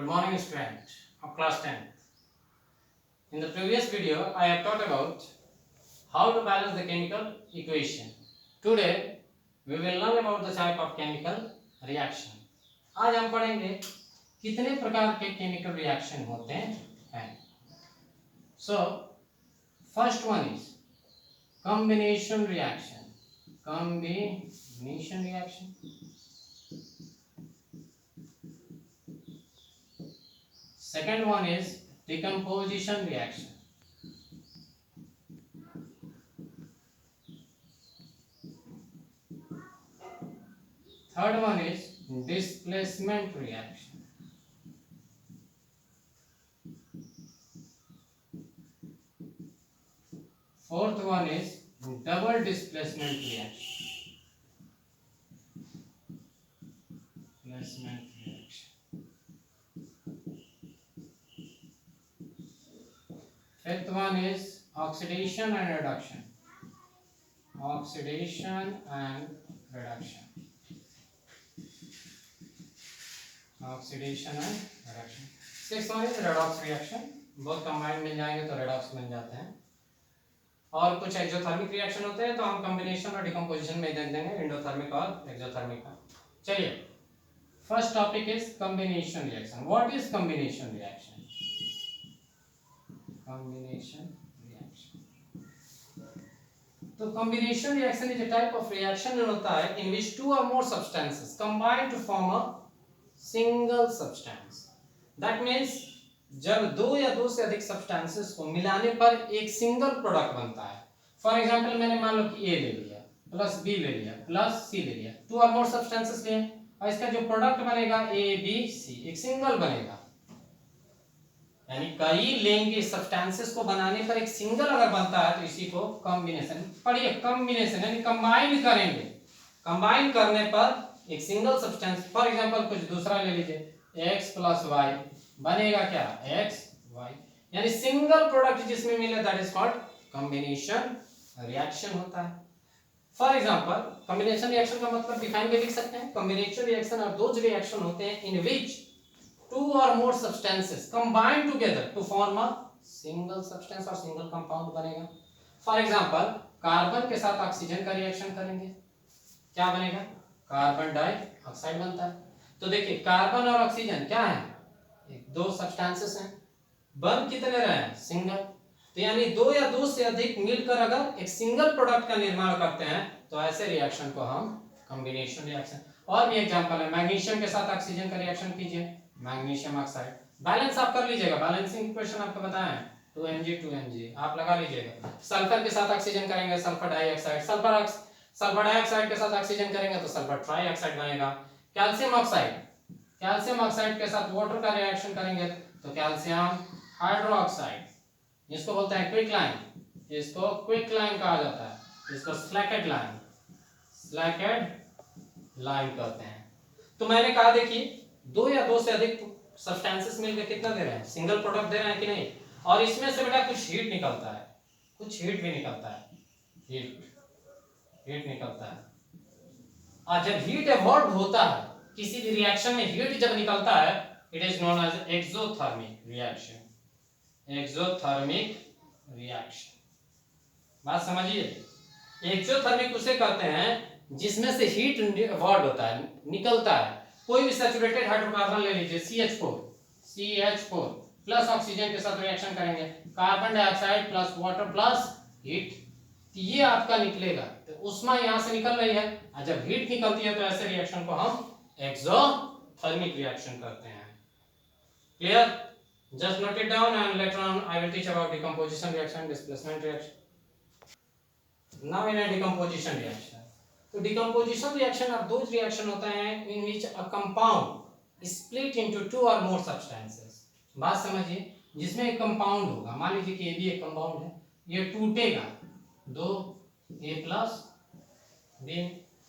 Good morning, student of class 10th. In the previous video, I have taught about how to balance the chemical equation. Today, we will learn about the type of chemical reaction. आज हम पढ़ेंगे कितने प्रकार के chemical reaction होते हैं. So, first one is combination reaction. Combination reaction. Second one is decomposition reaction. Third one is displacement reaction. Fourth one is double displacement reaction. Fifth one is oxidation and reduction. Oxidation and reduction. Oxidation and reduction. Sixth one is redox reaction. Both combined मिल जाएंगे तो redox बन जाते हैं. और कुछ exothermic reaction होते हैं तो हम कॉम्बिनेशन और डिकम्पोजिशन में देख देंगे, एंडोथर्मिक और एक्सोथर्मिक का. चलिए, first topic is combination reaction. What is combination reaction? Combination reaction. तो combination reaction is a type of reaction होता है in which two or more substances combine to form a single substance. That means जब दो या दो से अधिक substances को मिलाने पर एक single product बनता है. For example, मैंने मान लो कि A ले लिया, plus B ले लिया, plus C ले लिया, two or more substances लिए और इसका जो product बनेगा A, B, C एक single बनेगा. यानी कई लेंगे सब्सटेंसेस को बनाने पर एक सिंगल अगर बनता है तो इसी को कॉम्बिनेशन. पढ़िए, कॉम्बिनेशन यानी कंबाइन करेंगे. कंबाइन करने पर एक सिंगल सब्सटेंस, फॉर एग्जांपल कुछ दूसरा ले लीजिए, x + y बनेगा क्या? x y. यानी सिंगल प्रोडक्ट जिसमें मिले that is called combination reaction होता है. फॉर एग्जांपल, कॉम्बिनेशन रिएक्शन का मतलब डिफाइन के लिख सकते हैं. Combination reaction are those reaction होते हैं in which two or more substances combine together to form a single substance और single compound बनेगा. For example, कार्बन के साथ ऑक्सीजन का रिएक्शन करेंगे, क्या बनेगा? कार्बन डाइऑक्साइड बनता है. तो देखिए, कार्बन और ऑक्सीजन क्या है? एक दो सब्सटेंसेस हैं. बन कितने रहे हैं? सिंगल. तो यानी दो या दो से अधिक मिलकर अगर एक सिंगल प्रोडक्ट का निर्माण करते हैं तो ऐसे रिएक्शन को हम कॉम्बिनेशन रिएक्शन. और भी एग्जांपल है, मैग्नीशियम के साथ ऑक्सीजन का रिएक्शन कीजिए, मैग्नीशियम ऑक्साइड. बैलेंस आप कर लीजिएगा, बैलेंसिंग इक्वेशन आपको बताया है, 2Mg आप लगा लीजिएगा. सल्फर के साथ ऑक्सीजन करेंगे, सल्फर डाइऑक्साइड. सल्फर डाइऑक्साइड के साथ ऑक्सीजन करेंगे तो सल्फर ट्राइऑक्साइड बनेगा. कैल्शियम ऑक्साइड के साथ वाटर का रिएक्शन करेंगे तो कैल्शियम हाइड्रोक्साइड. इसको बोलते हैं क्विक लाइन. इसको क्विक लाइन कहा जाता है, इसको स्लैकेड लाइन कहते हैं. तो मैंने कहा, देखिए, दो या दो से अधिक सब्सटेंसेस मिलकर कितना दे रहे हैं? सिंगल प्रोडक्ट दे रहे हैं कि नहीं? और इसमें से बेटा कुछ हीट निकलता है, कुछ हीट भी निकलता है. हीट निकलता है. और जब हीट एवॉल्व होता है किसी भी रिएक्शन में, हीट जब निकलता है, it is known as exothermic reaction. बात समझिए. एक्सोथर्मिक उसे कहते हैं जिसमें से हीट एवॉल्व होता है, निकलता है. कोई भी सैचुरेटेड हाइड्रोकार्बन ले लीजिए, CH4 प्लस ऑक्सीजन के साथ रिएक्शन करेंगे, carbon dioxide plus water plus heat, तो ये आपका निकलेगा. तो उष्मा यहाँ से निकल रही है और जब हीट निकलती है तो ऐसे रिएक्शन को हम एक्सोथर्मिक रिएक्शन करते हैं. Clear? Just note it down and later on I will teach about decomposition reaction, displacement reaction. Now in decomposition reaction. तो डिकम्पोजिशन रिएक्शन अब दो रिएक्शन होता है in which a compound split into two or more substances. बात समझिए, जिसमें एक compound होगा, मान लीजिए कि ये भी एक कंपाउंड है, ये टूटेगा, दो A प्लस B.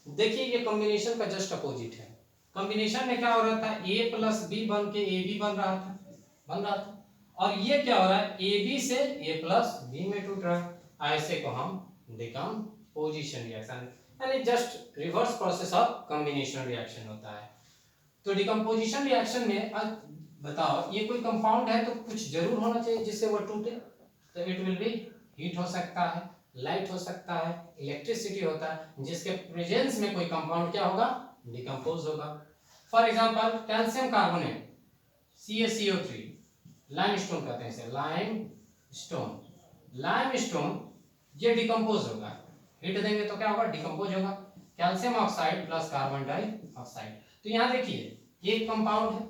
देखिए, ये कॉम्बिनेशन का जस्ट अपोजिट है. कॉम्बिनेशन में क्या हो रहा था? A प्लस B बन के AB बन रहा था. और ये क्या हो रहा है? AB से A प्लस B में टूट रहा है. ऐसे को हम डिकम्पोजिशन रिएक्शन यानी just reverse process of combination reaction होता है. तो डिकम्पोजिशन रिएक्शन में बताओ ये कोई कंपाउंड है तो कुछ जरूर होना चाहिए जिससे वो टूटे, तो इट विल बी हीट हो सकता है, लाइट हो सकता है, इलेक्ट्रिसिटी होता है, जिसके प्रेजेंस में कोई कंपाउंड क्या होगा, डिकम्पोज होगा। For example calcium carbonate CaCO3, limestone कहते हैं इसे, लाइमस्टोन ये डिकम्पोज होगा, हीट देंगे तो क्या होगा, डिकम्पोज होगा, calcium oxide plus carbon dioxide. तो यहाँ देखिए ये कंपाउंड है,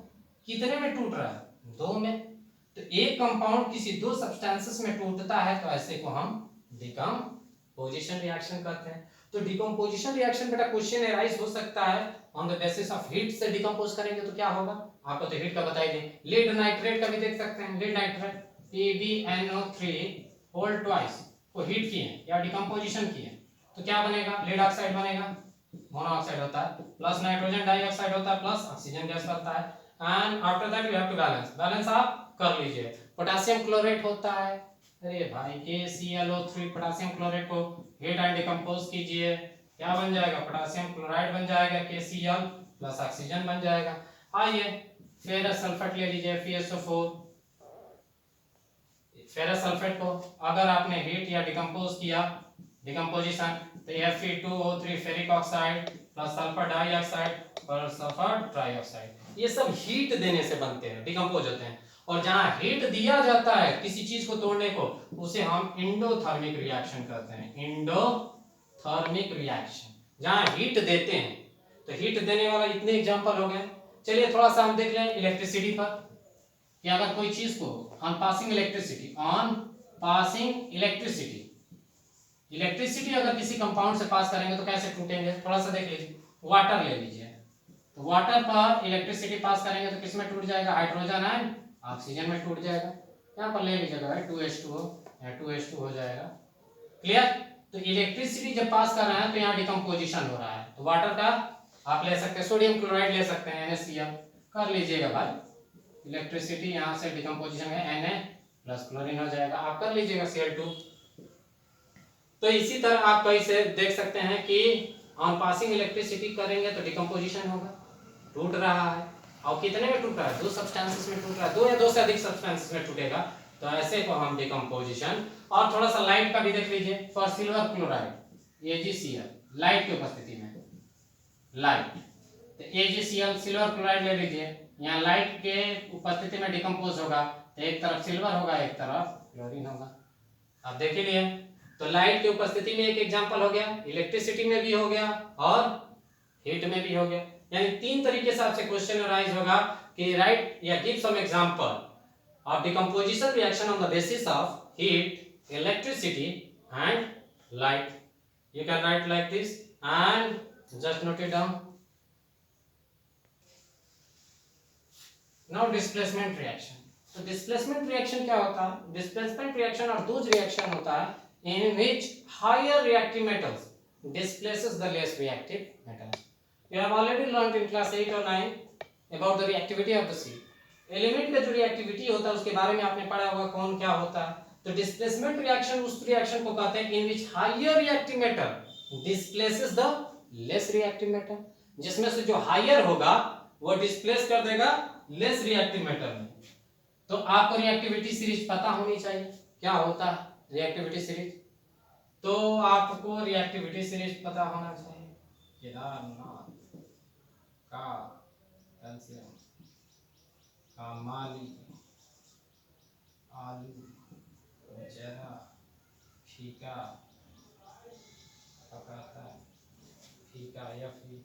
कितने में टूट रहा है, दो में। तो एक कंपाउंड किसी दो सब्सटेंसेस में टूटता है तो ऐसे को हम डिकम्पोजिशन रिएक्शन कहते हैं। तो डिकम्पोजिशन रिएक्शन बेटा क्वेश्चन एराइज हो सकता है on the basis of heat से डिकम्पोज करेंगे तो क्या होगा, आपको तो हीट का बता ही दें। लीड नाइट्रेट का भी देख सकते हैं, lead nitrate PbNO3 whole twice को हीट किए या डिकम्पोजिशन किए तो क्या बनेगा, लीड ऑक्साइड बनेगा, मोनोऑक्साइड होता है, प्लस नाइट्रोजन डाइऑक्साइड होता है, प्लस ऑक्सीजन गैस बनता है। And after that you have to balance आप कर लीजिए। पोटेशियम क्लोरेट होता है, अरे भाई KClO3 पोटेशियम क्लोरेट को हीट एंड डिकम्पोज कीजिए, क्या बन जाएगा, पोटेशियम क्लोराइड बन जाएगा, KCl प्लस ऑक्सीजन बन जाएगा। आइए फेरस सल्फेट ले लीजिए FeSO4, फेरस सल्फेट को अगर आपने हीट या डिकम्पोज किया, डिकम्पोजिशन, तो Fe2O3 ferric oxide plus sulphur dioxide और सल्फर ट्राइऑक्साइड, ये सब हीट देने से बनते हैं, डिकम्पोज होते हैं। और जहां हीट दिया जाता है किसी चीज को तोड़ने को, उसे हम इंडोथर्मिक रिएक्शन कहते हैं, इंडोथर्मिक रिएक्शन। जहां हीट देते हैं, तो हीट देने वाला इतने एग्जांपल हो गए। चलिए थोड़ा सा हम देख लें इलेक्ट्रिसिटी पर, कि अगर कोई चीज को ऑन पासिंग इलेक्ट्रिसिटी इलेक्ट्रिसिटी अगर किसी कंपाउंड से पास करेंगे तो कैसे टूटेंगे, थोड़ा सा देख लीजिए। वाटर ले लीजिए, तो वाटर पर इलेक्ट्रिसिटी पास करेंगे तो किसमें टूट जाएगा, हाइड्रोजन एंड ऑक्सीजन में टूट जाएगा। यहाँ पर ले लीजिएगा भाई 2H2O, या 2H2 हो जाएगा, क्लियर। तो इलेक्ट्रिसिटी जब पास कर रहे हैं तो यहाँ डिकम्पोजिशन हो रहा है, तो वाटर का आप ले सकते हैं, सोडियम क्लोराइड ले सकते हैं NaCl कर लीजिएगा भाई, इलेक्ट्रिसिटी यहाँ से डिकम्पोजिशन है Na प्लस क्लोरीन हो जाएगा, आप कर लीजिएगा Cl2। तो इसी तरह आप कहीं से देख सकते हैं कि ऑन पासिंग इलेक्ट्रिसिटी करेंगे तो डिकम्पोजिशन होगा, टूट रहा है, और कितने में टूट रहा है, दो सब्सटेंसेस में टूट रहा है, दो या दो से अधिक सब्सटेंसेस में टूटेगा, तो ऐसे को हम डिकम्पोजिशन। और थोड़ा सा लाइट का भी देख लीजिए, for silver chloride AgCl, light की उपस्थिति में लाइट, तो AgCl सिल्वर क्लोराइड ले लीजिए, यहाँ लाइट के उपस्थिति में डिकम्पोज होगा, तो एक तरफ सिल्वर होगा एक तरफ क्लोरीन होगा, आप देख लिए। तो लाइट की उपस्थिति में एक एग्जांपल हो गया, इलेक्ट्रिसिटी में भी हो गया और हीट में भी हो गया, यानी तीन तरीके से आपसे क्वेश्चन अराइज होगा कि राइट या give some example of decomposition reaction on the basis of heat, electricity and light. You can write like this and just note it down. Now displacement reaction. तो डिस्प्लेसमेंट रिएक्शन क्या होता है, displacement reaction और Dooj reaction होता है in which higher reactive metals displaces the less reactive metals. You have already learned in class 8 or 9 about the reactivity of the seed. Element का जो reactivity होता है उसके बारे में आपने पढ़ा होगा, कौन क्या होता है। तो डिस्प्लेसमेंट रिएक्शन उस रिएक्शन को कहते हैं in which higher reactive metal displaces the less reactive metal, जिसमें से जो हायर होगा वो डिस्प्लेस कर देगा लेस रिएक्टिव मेटल में। तो आपको रिएक्टिविटी सीरीज पता होनी चाहिए, क्या होता है रिएक्टिविटी सीरीज, तो आपको रिएक्टिविटी सीरीज पता होना चाहिए। केदारनाथ का कैल्शियम का माली आलू जरा फीका पकाता फीका या फिर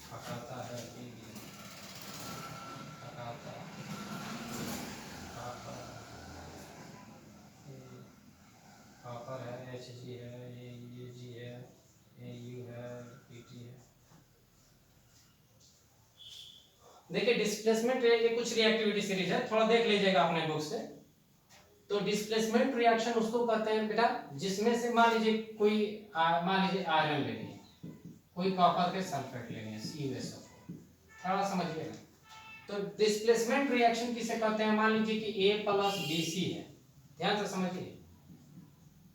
पकाता है पकाता कॉपर है, Hg है, Ag है, Au है, Pt है। देखिए डिस्प्लेसमेंट ये कुछ रिएक्टिविटी सीरीज है, थोड़ा देख लीजिएगा अपने बुक से। तो डिस्प्लेसमेंट रिएक्शन उसको कहते हैं बेटा जिसमें से मान लीजिए कोई मान लीजिए आयरन लेनी है, कोई कॉपर के सल्फेट लेनी है CuSO4, थोड़ा समझिएगा। तो डिस्प्लेसमेंट रिएक्शन किसे कहते हैं, मान लीजिए कि A प्लस BC है, ध्यान से समझिए।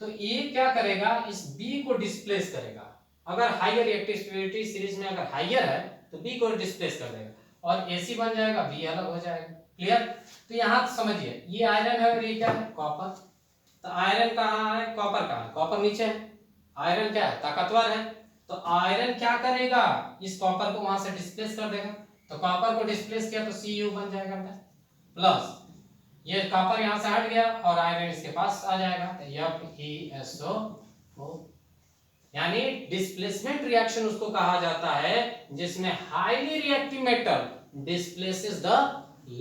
तो A क्या करेगा, इस B को डिस्प्लेस करेगा, अगर हायर रिएक्टिविटी सीरीज में अगर हायर है तो B को डिस्प्लेस कर देगा। और Ac बन जाएगा, B अलग हो जाएगा। क्लियर? तो यहाँ समझिए, ये आयरन है और ये क्या है? कॉपर। तो आयरन कहाँ है, कॉपर कहाँ है? कॉपर नीचे है। आयरन क्या है? ताकतवर है। तो आयरन क्या करेगा, इस कॉपर को वहां से डिस्प्लेस कर देगा। तो कॉपर को डिस्प्लेस किया तो Cu बन जाएगा प्लस, ये कॉपर यहां से हट गया और आयरन इसके पास आ जाएगा, तो FeSO4। यानी डिस्प्लेसमेंट रिएक्शन उसको कहा जाता है जिसमें highly reactive metal displaces the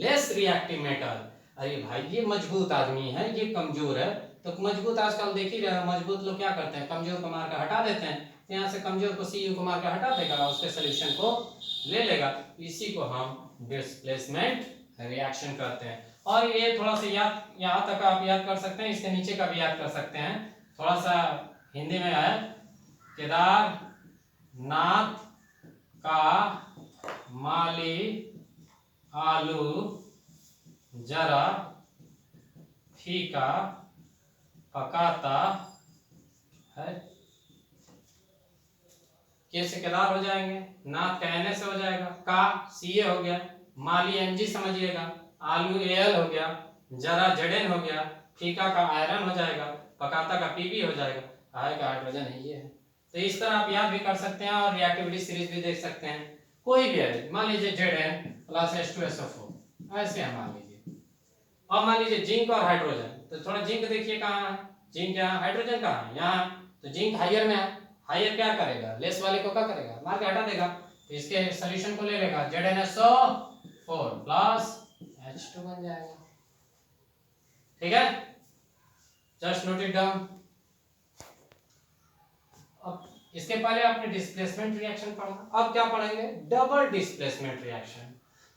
less reactive metal. अरे भाई ये मजबूत आदमी है, ये कमजोर है, तो मजबूत आजकल देख ही रहे हो, मजबूत लोग क्या करते हैं, कमजोर को मार कर हटा देते हैं। तो यहाँ से कमजोर को Cu को मार कर हटा देगा और उसके सोल्यूशन को ले लेगा। इसी को हम डिस्प्लेसमेंट रिएक्शन करते हैं। और ये थोड़ा सा याद, यहाँ तक आप याद कर सकते हैं, इसके नीचे का भी याद कर सकते हैं। थोड़ा सा हिंदी में है, केदारनाथ का माली आलू जरा फीका पकाता है। के से केदार हो जाएंगे, नाथ कहने से हो जाएगा, का सीए हो गया, माली एमजी समझिएगा, आलू एल हो गया, जरा जेडेन हो गया, फीका का आयरन हो जाएगा, पकाता का पीबी हो जाएगा, आय का हाइड्रोजन है ये है। तो इस तरह आप याद भी कर सकते हैं और रिएक्टिविटी सीरीज भी देख सकते हैं। कोई भी है, मान लीजिए Zn प्लस H2SO4 ऐसे है मान लीजिए। अब मान लीजिए जिंक और हाइड्रोजन, तो थोड़ा जिंक देखिए कहाँ है, जिंक यहाँ, हाइड्रोजन कहाँ है, यहाँ। तो जिंक हायर में है, हायर क्या करेगा, लेस वाले को क्या करेगा, मार के हटा देगा। तो इसके सोल्यूशन को ले लेगा, ZnSO4 प्लस H2 बन जाएगा। ठीक है, जस्ट नोट इट डाउन। अब इसके पहले आपने डिस्प्लेसमेंट रिएक्शन पढ़ा, अब क्या पढ़ेंगे, डबल डिस्प्लेसमेंट रिएक्शन।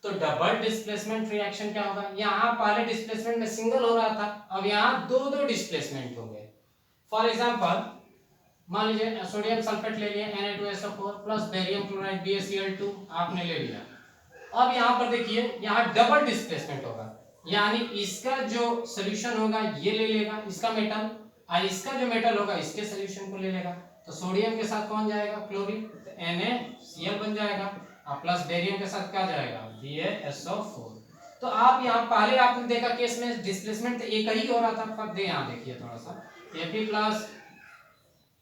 तो डबल डिस्प्लेसमेंट रिएक्शन क्या होगा, यहाँ पहले डिस्प्लेसमेंट में सिंगल हो रहा था, अब यहाँ दो दो डिस्प्लेसमेंट होंगे। फॉर एग्जांपल मान लीजिए सोडियम सल्फेट ले लिया Na2SO4 plus barium chloride BaCl2 आपने ले लिया। अब यहाँ पर देखिए, यहाँ डबल डिस्प्लेसमेंट होगा, यानी इसका जो सोल्यूशन होगा ये ले लेगा इसका मेटल, और इसका जो मेटल होगा इसके सोल्यूशन को ले लेगा। तो सोडियम के साथ कौन जाएगा, क्लोरीन, तो NaCl बन जाएगा, और प्लस बेरियम के साथ क्या जाएगा, BaSO4। तो आप यहाँ पहले आपने देखा केस में डिस्प्लेसमेंट एक ही हो रहा था, पर यहाँ देखिए थोड़ा सा, Fe प्लस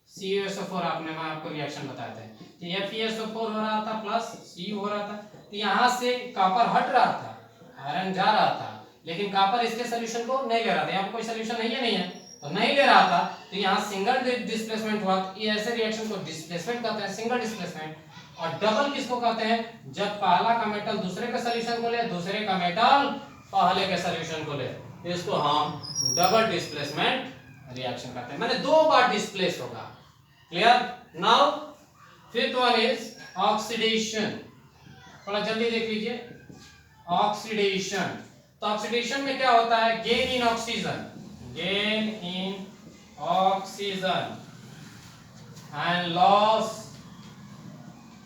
CuSO4 आपने, मैं आपको रिएक्शन बताया था, तो FeSO4 हो रहा था प्लस Cu हो रहा था। तो यहाँ से कॉपर हट रहा था, आयरन जा रहा था, लेकिन कॉपर इसके सोल्यूशन को नहीं ले रहा था, यहाँ पर कोई सोल्यूशन नहीं है, तो नहीं ले रहा था, तो यहाँ सिंगल डिस्प्लेसमेंट हुआ। ये ऐसे रिएक्शन को डिस्प्लेसमेंट कहते हैं, सिंगल डिस्प्लेसमेंट। और डबल किसको कहते हैं, जब पहला का मेटल दूसरे के सोल्यूशन को ले, दूसरे का मेटल पहले के सोल्यूशन को ले, इसको हम डबल डिस्प्लेसमेंट रिएक्शन कहते हैं, मैंने दो बार डिस्प्लेस होगा। Clear? Now fifth one is oxidation. थोड़ा जल्दी देख लीजिए, ऑक्सीडेशन। तो ऑक्सीडेशन में क्या होता है, gain in oxygen, gain in oxygen and loss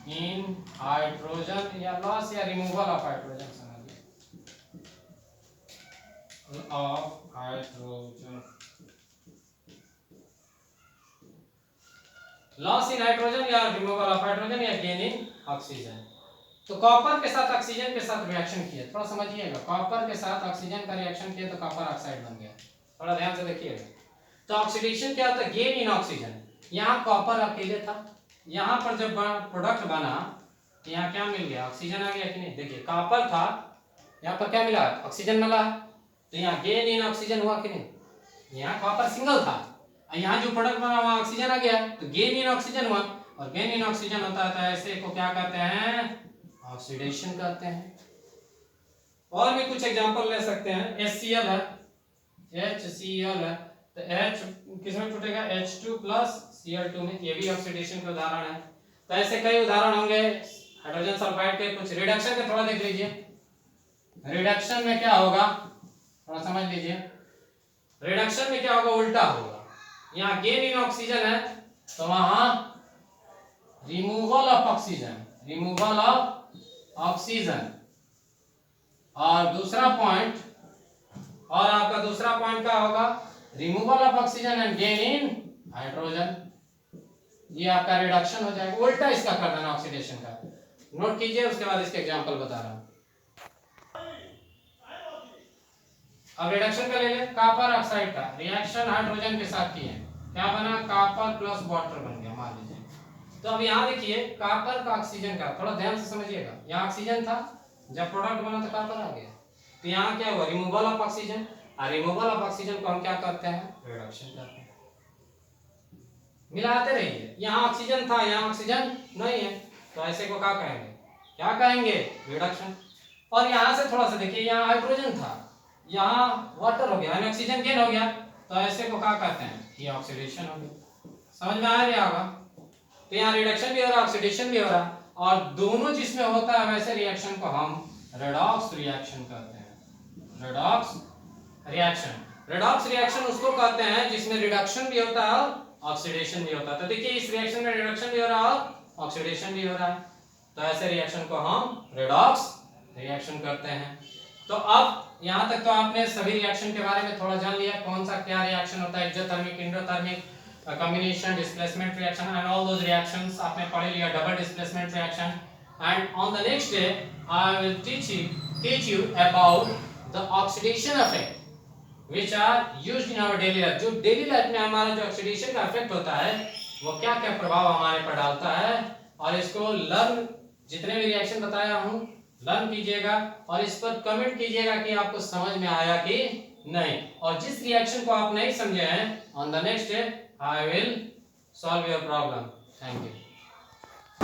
in hydrogen, या loss या removal of hydrogen समझिए, of hydrogen, loss in hydrogen या removal of hydrogen या gain in oxygen। तो कॉपर के साथ ऑक्सीजन के साथ रिएक्शन किया, थोड़ा समझिएगा, कॉपर के साथ ऑक्सीजन का रिएक्शन किया तो कॉपर ऑक्साइड बन गया, थोड़ा ध्यान से देखिएगा। तो ऑक्सीडेशन क्या होता है, गेन इन ऑक्सीजन। यहाँ कॉपर अकेले था, यहाँ पर जब प्रोडक्ट बना तो यहाँ क्या मिल गया, ऑक्सीजन आ गया कि नहीं। देखिए कॉपर था, यहाँ पर क्या मिला, ऑक्सीजन मिला, तो यहाँ गेन इन ऑक्सीजन हुआ कि नहीं। यहाँ कॉपर सिंगल था, यहाँ जो प्रोडक्ट बना वहाँ ऑक्सीजन आ गया, तो गेन इन ऑक्सीजन हुआ, और गेन इन ऑक्सीजन होता है ऐसे को क्या कहते हैं, ऑक्सीडेशन कहते हैं। और भी कुछ एग्जांपल ले सकते हैं, HCl है, HCl है, तो H किसमें टूटेगा, H2 प्लस Cl2 में, ये भी ऑक्सीडेशन के उदाहरण है। तो ऐसे कई उदाहरण होंगे हाइड्रोजन सल्फाइड के। कुछ रिडक्शन के थोड़ा देख लीजिए, रिडक्शन में क्या होगा थोड़ा समझ लीजिए, रिडक्शन में क्या होगा, उल्टा होगा। यहाँ गेन इन ऑक्सीजन है तो वहां removal of oxygen, removal of oxygen. और दूसरा पॉइंट, और आपका दूसरा पॉइंट क्या होगा, removal of oxygen and gain in hydrogen. ये आपका रिडक्शन हो जाएगा, उल्टा इसका कर देना ऑक्सीडेशन का। नोट कीजिए, उसके बाद इसके एग्जांपल बता रहा हूं। अब रिडक्शन का ले ले, कॉपर ऑक्साइड का रिएक्शन हाइड्रोजन के साथ किए, क्या बना, कॉपर प्लस वाटर बन गया मान लीजिए। तो अब यहाँ देखिए कॉपर का ऑक्सीजन का, थोड़ा ध्यान से समझिएगा, यहाँ ऑक्सीजन था, जब प्रोडक्ट बना तो कॉपर आ गया, तो यहाँ क्या हुआ, रिमूवल ऑफ ऑक्सीजन, और रिमूवल ऑफ ऑक्सीजन को हम क्या करते हैं, रिडक्शन करते हैं। मिलाते रहिए, यहाँ ऑक्सीजन था यहाँ ऑक्सीजन नहीं है, तो ऐसे को क्या कहेंगे, क्या कहेंगे, रिडक्शन। और यहाँ से थोड़ा सा देखिए, यहाँ हाइड्रोजन था यहाँ वाटर हो गया यानी ऑक्सीजन गेन हो गया, तो ऐसे को क्या कहते हैं, ये ऑक्सीडेशन हो गया। समझ में आ रहा होगा, तो यहाँ रिडक्शन भी हो रहा है ऑक्सीडेशन भी हो रहा है, और दोनों जिसमें होता है वैसे रिएक्शन को हम रेडॉक्स रिएक्शन कहते हैं। रेडॉक्स रिएक्शन, रेडॉक्स रिएक्शन उसको कहते हैं जिसमें रिडक्शन भी होता है और ऑक्सीडेशन भी होता है। तो देखिए इस रिएक्शन में रिडक्शन भी हो रहा है और ऑक्सीडेशन भी हो रहा है, तो ऐसे रिएक्शन को हम रेडॉक्स रिएक्शन करते हैं। तो अब यहाँ तक तो आपने सभी रिएक्शन के बारे में थोड़ा जान लिया, कौन सा क्या रिएक्शन होता है, exothermic, endothermic, combination, displacement reaction and all those reactions आपने पढ़ लिया, double displacement reaction, and on the next day I will teach you about the oxidation effect which are used in our daily life। जो daily life में हमारा जो oxidation का effect होता है वो क्या क्या प्रभाव हमारे पर डालता है, और इसको लर्न, जितने भी रिएक्शन बताया हूँ लर्न कीजिएगा और इस पर कमेंट कीजिएगा कि आपको समझ में आया कि नहीं, और जिस रिएक्शन को आप नहीं समझे हैं on the next day I will solve your problem. Thank you.